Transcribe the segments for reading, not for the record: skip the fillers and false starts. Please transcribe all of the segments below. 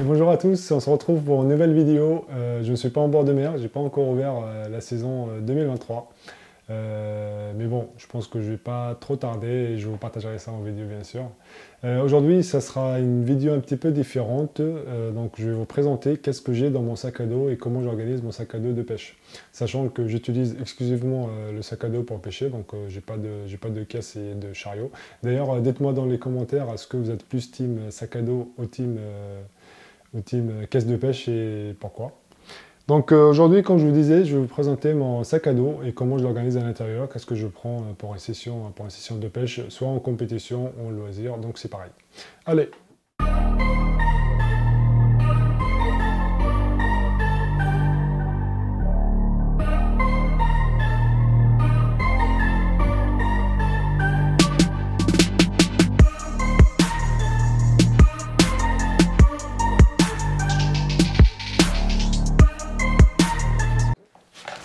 Et bonjour à tous, on se retrouve pour une nouvelle vidéo. Je ne suis pas en bord de mer, j'ai pas encore ouvert la saison 2023. Mais bon, je pense que je vais pas trop tarder et je vous partagerai ça en vidéo bien sûr. Aujourd'hui, ça sera une vidéo un petit peu différente. Donc je vais vous présenter qu'est-ce que j'ai dans mon sac à dos et comment j'organise mon sac à dos de pêche. Sachant que j'utilise exclusivement le sac à dos pour pêcher, donc j'ai pas de caisse et de chariot. D'ailleurs, dites-moi dans les commentaires, est-ce que vous êtes plus team sac à dos ou team caisse de pêche et pourquoi. Donc aujourd'hui, comme je vous disais, je vais vous présenter mon sac à dos et comment je l'organise à l'intérieur, qu'est-ce que je prends pour une session de pêche, soit en compétition ou en loisir, donc c'est pareil. Allez.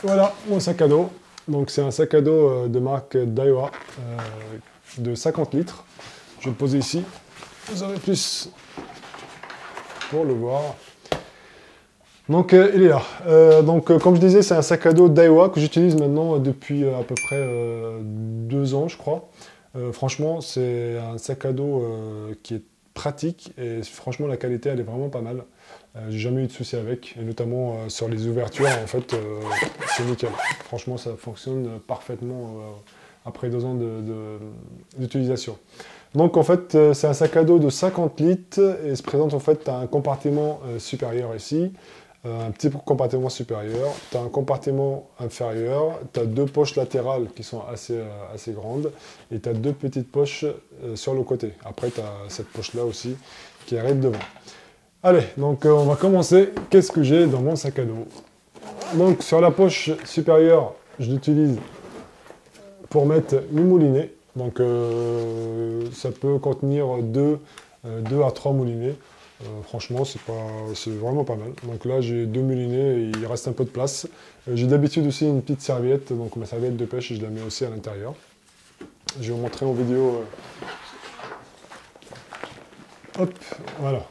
Voilà mon sac à dos. Donc c'est un sac à dos de marque Daiwa de 50 litres. Je vais le poser ici. Vous aurez plus pour le voir. Donc il est là. Comme je disais, c'est un sac à dos Daiwa que j'utilise maintenant depuis à peu près 2 ans, je crois. Franchement, c'est un sac à dos qui est pratique et franchement la qualité elle est vraiment pas mal. J'ai jamais eu de soucis avec, et notamment sur les ouvertures, en fait, c'est nickel. Franchement, ça fonctionne parfaitement après 2 ans d'utilisation. Donc en fait, c'est un sac à dos de 50 litres et se présente en fait, tu as un compartiment supérieur ici, un petit compartiment supérieur, tu as un compartiment inférieur, tu as 2 poches latérales qui sont assez grandes et tu as 2 petites poches sur le côté. Après, tu as cette poche-là aussi qui arrive devant. Allez, donc on va commencer. Qu'est-ce que j'ai dans mon sac à dos? Donc sur la poche supérieure, je l'utilise pour mettre mes moulinets. Donc ça peut contenir 2 à 3 moulinets. Franchement, c'est vraiment pas mal. Donc là, j'ai 2 moulinets et il reste un peu de place. J'ai d'habitude aussi une petite serviette, donc ma serviette de pêche, je la mets aussi à l'intérieur. Je vais vous montrer en vidéo. Hop, voilà.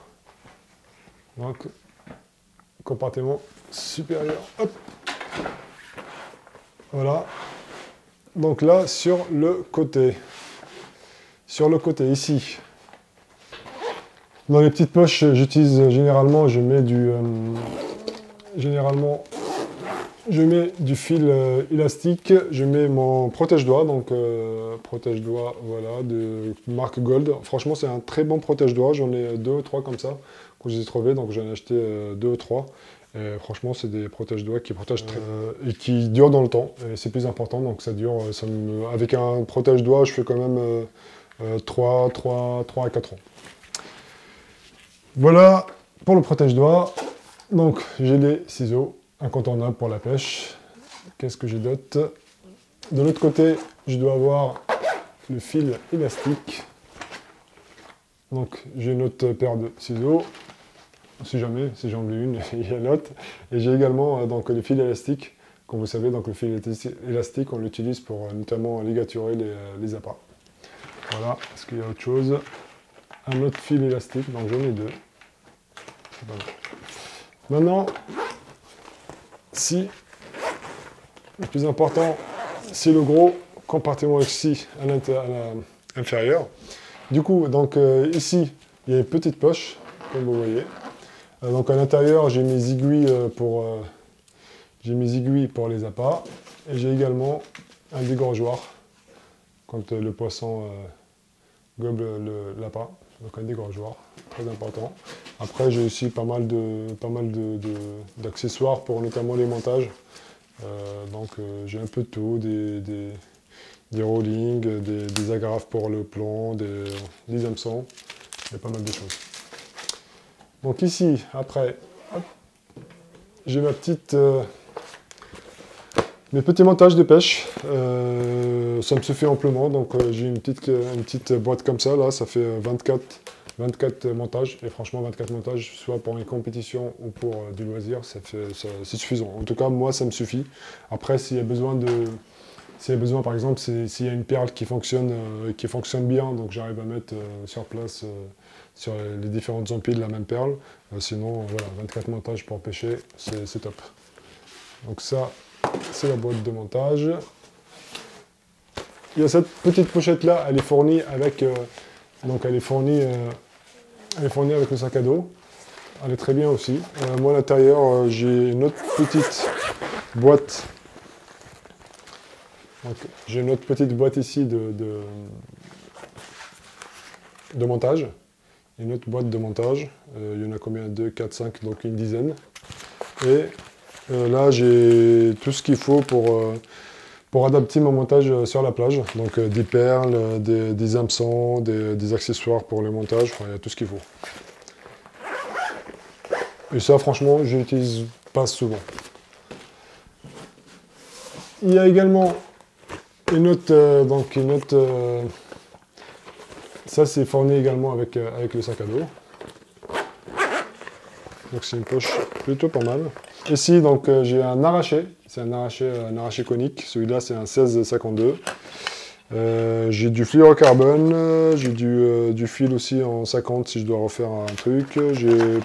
Donc, compartiment supérieur, hop, voilà. Donc là, sur le côté ici, dans les petites poches, j'utilise généralement, je mets du fil élastique, je mets mon protège-doigts, donc protège-doigts, voilà, de marque Gold. Franchement, c'est un très bon protège-doigts, j'en ai 2 ou 3 comme ça. Que je les ai trouvés, donc j'en ai acheté 2 ou 3. Et franchement, c'est des protège-doigts qui protègent très et qui durent dans le temps. Et c'est plus important, donc ça dure. Avec un protège-doigts, je fais quand même 3 à 4 ans. Voilà pour le protège-doigts. Donc j'ai les ciseaux incontournables pour la pêche. Qu'est-ce que j'ai d'autre? De l'autre côté, je dois avoir le fil élastique. Donc j'ai une autre paire de ciseaux. Si jamais, si j'en ai une, il y a l'autre. Et j'ai également donc, le fil élastique. Comme vous savez, donc, le fil élastique, on l'utilise pour notamment ligaturer les appâts. Voilà, est-ce qu'il y a autre chose? Un autre fil élastique, donc j'en ai 2. Maintenant, si le plus important, c'est le gros compartiment ici à l'intérieur. Du coup, donc ici, il y a une petite poche, comme vous voyez. Donc à l'intérieur, j'ai mes aiguilles pour les appâts et j'ai également un dégorgeoir quand le poisson gobe l'appât. Donc un dégorgeoir, très important. Après, j'ai aussi pas mal d'accessoires pour notamment les montages. J'ai un peu de tout, des rollings, des agrafes pour le plomb, des hameçons, il y a pas mal de choses. Donc ici, après, j'ai mes petits montages de pêche. Ça me suffit amplement. Donc j'ai une petite boîte comme ça. Là, ça fait 24 montages. Et franchement, 24 montages, soit pour une compétition ou pour du loisir, c'est suffisant. En tout cas, moi, ça me suffit. Après, s'il y a besoin s'il y a besoin, par exemple, s'il y a une perle qui fonctionne bien, donc j'arrive à mettre sur place sur les différentes empilles la même perle. Sinon, voilà, 24 montages pour pêcher, c'est top. Donc ça, c'est la boîte de montage. Il y a cette petite pochette là, elle est fournie avec, elle est fournie avec le sac à dos. Elle est très bien aussi. Moi à l'intérieur, j'ai une autre petite boîte. J'ai une autre petite boîte ici de montage. Une autre boîte de montage. Il y en a combien? 2, 4, 5, donc une dizaine. Et là, j'ai tout ce qu'il faut pour adapter mon montage sur la plage. Donc des perles, des hameçons, des accessoires pour le montage. Enfin, il y a tout ce qu'il faut. Et ça, franchement, je l'utilise pas souvent. Il y a également une autre, ça c'est fourni également avec le sac à dos. Donc c'est une poche plutôt pas mal. Ici donc j'ai un arraché, c'est un arraché conique. Celui-là c'est un 1652. J'ai du fluorocarbone, j'ai du fil aussi en 50 si je dois refaire un truc. J'ai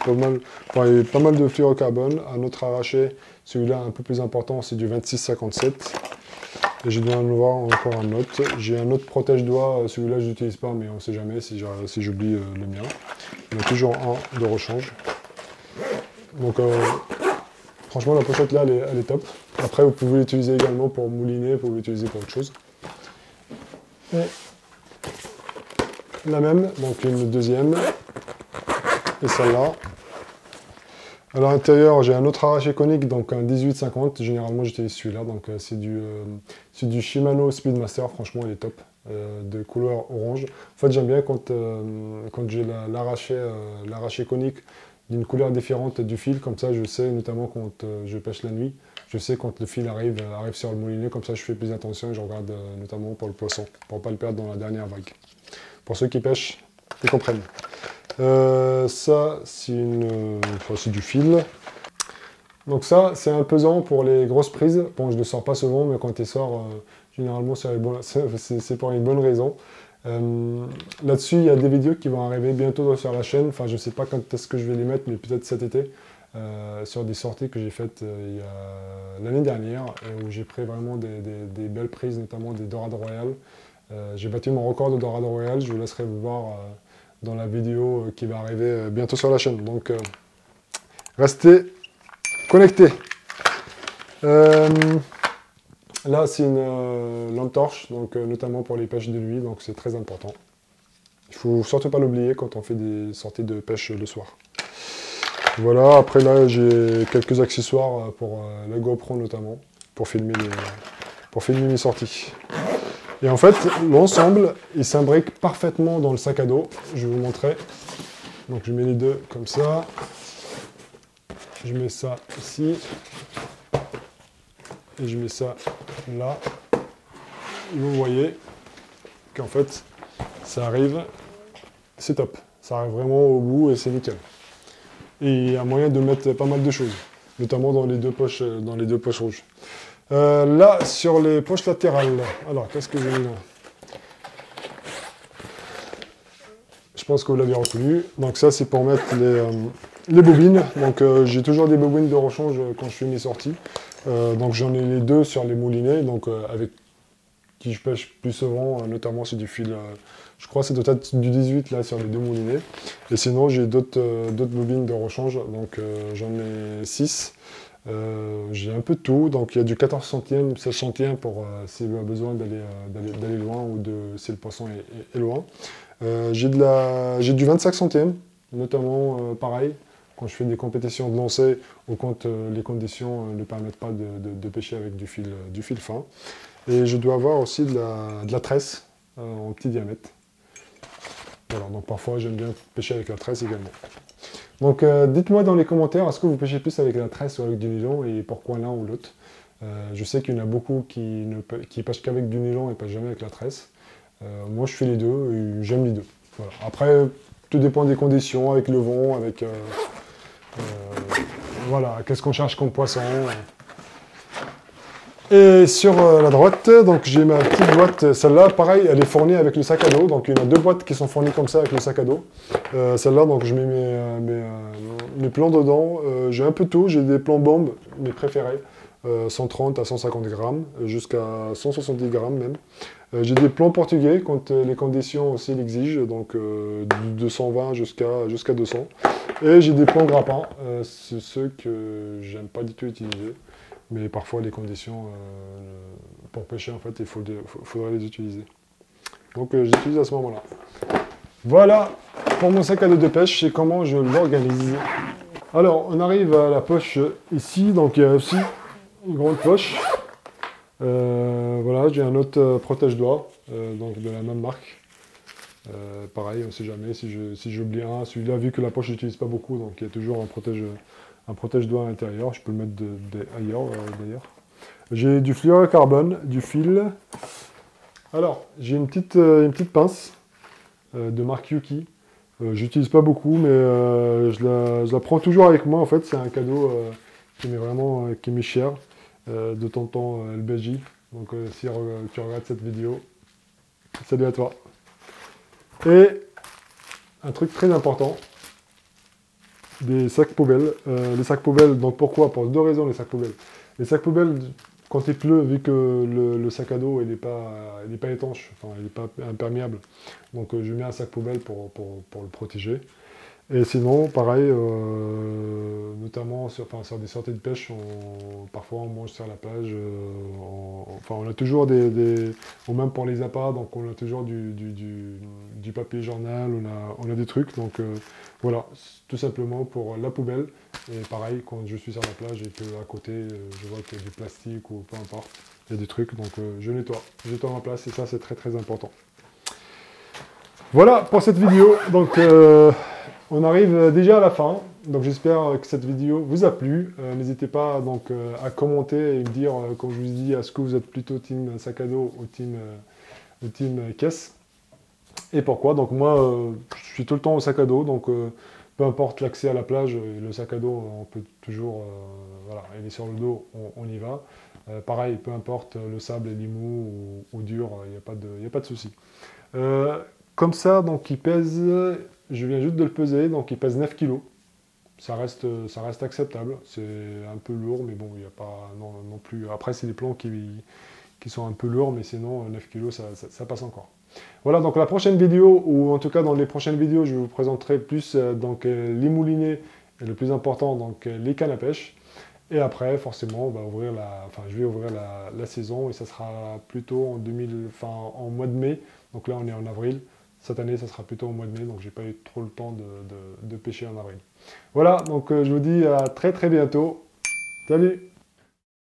pas mal de fluorocarbone. Un autre arraché, celui-là un peu plus important, c'est du 2657. Et je dois en avoir encore un autre. J'ai un autre protège-doigt, celui-là je n'utilise pas, mais on ne sait jamais si j'oublie le mien. Il y en a toujours un de rechange. Donc franchement la pochette là elle est top. Après vous pouvez l'utiliser également pour mouliner, vous pouvez l'utiliser pour autre chose. Et la même, donc une deuxième. Et celle-là. À l'intérieur, j'ai un autre arraché conique, donc un 1850. Généralement, j'utilise celui-là. Donc, c'est du Shimano Speedmaster. Franchement, il est top. De couleur orange. En fait, j'aime bien quand j'ai l'arraché conique d'une couleur différente du fil. Comme ça, je sais, notamment quand je pêche la nuit, je sais quand le fil arrive sur le moulinet. Comme ça, je fais plus attention et je regarde notamment pour le poisson, pour ne pas le perdre dans la dernière vague. Pour ceux qui pêchent, ils comprennent. Ça, c'est du fil. Donc ça, c'est un pesant pour les grosses prises. Bon, je ne le sors pas souvent, mais quand il sort, généralement, c'est pour une bonne raison. Là-dessus, il y a des vidéos qui vont arriver bientôt sur la chaîne. Enfin, je ne sais pas quand est-ce que je vais les mettre, mais peut-être cet été. Sur des sorties que j'ai faites l'année dernière, où j'ai pris vraiment des belles prises, notamment des dorades royales. J'ai battu mon record de dorades royales. Je vous laisserai voir dans la vidéo qui va arriver bientôt sur la chaîne. Donc, restez connectés. Là, c'est une lampe torche, donc notamment pour les pêches de nuit, donc c'est très important. Il ne faut surtout pas l'oublier quand on fait des sorties de pêche le soir. Voilà, après là, j'ai quelques accessoires pour la GoPro notamment, pour filmer mes sorties. Et en fait, l'ensemble, il s'imbrique parfaitement dans le sac à dos. Je vais vous montrer. Donc je mets les deux comme ça. Je mets ça ici. Et je mets ça là. Et vous voyez qu'en fait, ça arrive. C'est top. Ça arrive vraiment au bout et c'est nickel. Et il y a moyen de mettre pas mal de choses, notamment dans les deux poches rouges. Là, sur les poches latérales, alors qu'est-ce que j'ai mis là? Je pense que vous l'avez reconnu. Donc ça, c'est pour mettre les bobines. Donc j'ai toujours des bobines de rechange quand je fais mes sorties. Donc j'en ai les deux sur les moulinets, donc avec qui je pêche plus souvent, notamment c'est du fil, je crois que c'est peut-être du 18 là sur les deux moulinets. Et sinon j'ai d'autres bobines de rechange, donc j'en ai 6. J'ai un peu de tout, donc il y a du 14 centièmes, 16 centièmes pour s'il a besoin d'aller loin ou si le poisson est loin. J'ai du 25 centièmes, notamment pareil, quand je fais des compétitions de lancer ou quand les conditions ne permettent pas de pêcher avec du fil fin. Et je dois avoir aussi de la tresse en petit diamètre. Voilà, donc parfois j'aime bien pêcher avec la tresse également. Donc dites-moi dans les commentaires, est-ce que vous pêchez plus avec la tresse ou avec du nylon et pourquoi l'un ou l'autre? Je sais qu'il y en a beaucoup qui pêchent qu'avec du nylon et pas jamais avec la tresse. Moi je fais les deux et j'aime les deux. Voilà. Après, tout dépend des conditions, avec le vent, avec... voilà, qu'est-ce qu'on cherche comme poisson. Et sur la droite, donc j'ai ma petite boîte. Celle-là, pareil, elle est fournie avec le sac à dos. Donc il y en a 2 boîtes qui sont fournies comme ça avec le sac à dos. Celle-là, donc je mets mes plans dedans. J'ai un peu tout. J'ai des plans bombes, mes préférés. 130 à 150 grammes, jusqu'à 170 grammes même. J'ai des plans portugais quand les conditions aussi l'exigent, donc de 220 jusqu'à 200. Et j'ai des plans grappins, c'est ceux que j'aime pas du tout utiliser. Mais parfois, les conditions pour pêcher, en fait, faudrait les utiliser. Donc, j'utilise à ce moment-là. Voilà pour mon sac à dos de pêche et comment je l'organise. Alors, on arrive à la poche ici. Donc, il y a aussi une grande poche. Voilà, j'ai un autre protège-doigts, donc de la même marque. Pareil, on ne sait jamais si j'oublie un. Celui-là, vu que la poche, je n'utilise pas beaucoup, donc il y a toujours un protège-doigt à l'intérieur. Je peux le mettre ailleurs, d'ailleurs. J'ai du fluorocarbone, du fil. Alors, j'ai une petite pince de marque Yuki. J'utilise pas beaucoup, mais je la prends toujours avec moi. En fait, c'est un cadeau qui m'est cher. De tonton LBJ. Donc, si tu regardes cette vidéo, salut à toi. Et un truc très important, des sacs poubelles. Les sacs poubelles, donc pourquoi? Pour 2 raisons, les sacs poubelles. Les sacs poubelles, quand il pleut, vu que le sac à dos, il n'est pas étanche, enfin, il n'est pas imperméable, donc je mets un sac poubelle pour le protéger. Et sinon, pareil, notamment sur des sorties de pêche, parfois on mange sur la plage, on a toujours ou même pour les appâts, donc on a toujours du papier journal, on a des trucs, donc voilà, tout simplement pour la poubelle. Et pareil, quand je suis sur la plage et qu'à côté, je vois qu'il y a du plastique ou peu importe, il y a des trucs, donc je nettoie ma place, et ça c'est très très important. Voilà pour cette vidéo, donc on arrive déjà à la fin, donc j'espère que cette vidéo vous a plu. N'hésitez pas donc à commenter et me dire, comme je vous dis, est-ce que vous êtes plutôt team sac à dos ou team caisse, et pourquoi. Donc moi, je suis tout le temps au sac à dos, donc peu importe l'accès à la plage, le sac à dos, on peut toujours, voilà, il est sur le dos, on y va. Pareil, peu importe le sable est mou ou dur, il n'y a pas de souci. Comme ça, donc il pèse, je viens juste de le peser, donc il pèse 9 kg. Ça reste acceptable, c'est un peu lourd, mais bon, il n'y a pas non plus. Après, c'est des plans qui sont un peu lourds, mais sinon, 9 kg, ça passe encore. Voilà, donc la prochaine vidéo, ou en tout cas dans les prochaines vidéos, je vous présenterai plus les moulinets, et le plus important, donc les cannes à pêche. Et après, forcément, je vais ouvrir la saison, et ça sera plutôt en mois de mai. Donc là, on est en avril. Cette année, ça sera plutôt au mois de mai, donc j'ai pas eu trop le temps de pêcher en avril. Voilà, donc je vous dis à très très bientôt. Salut!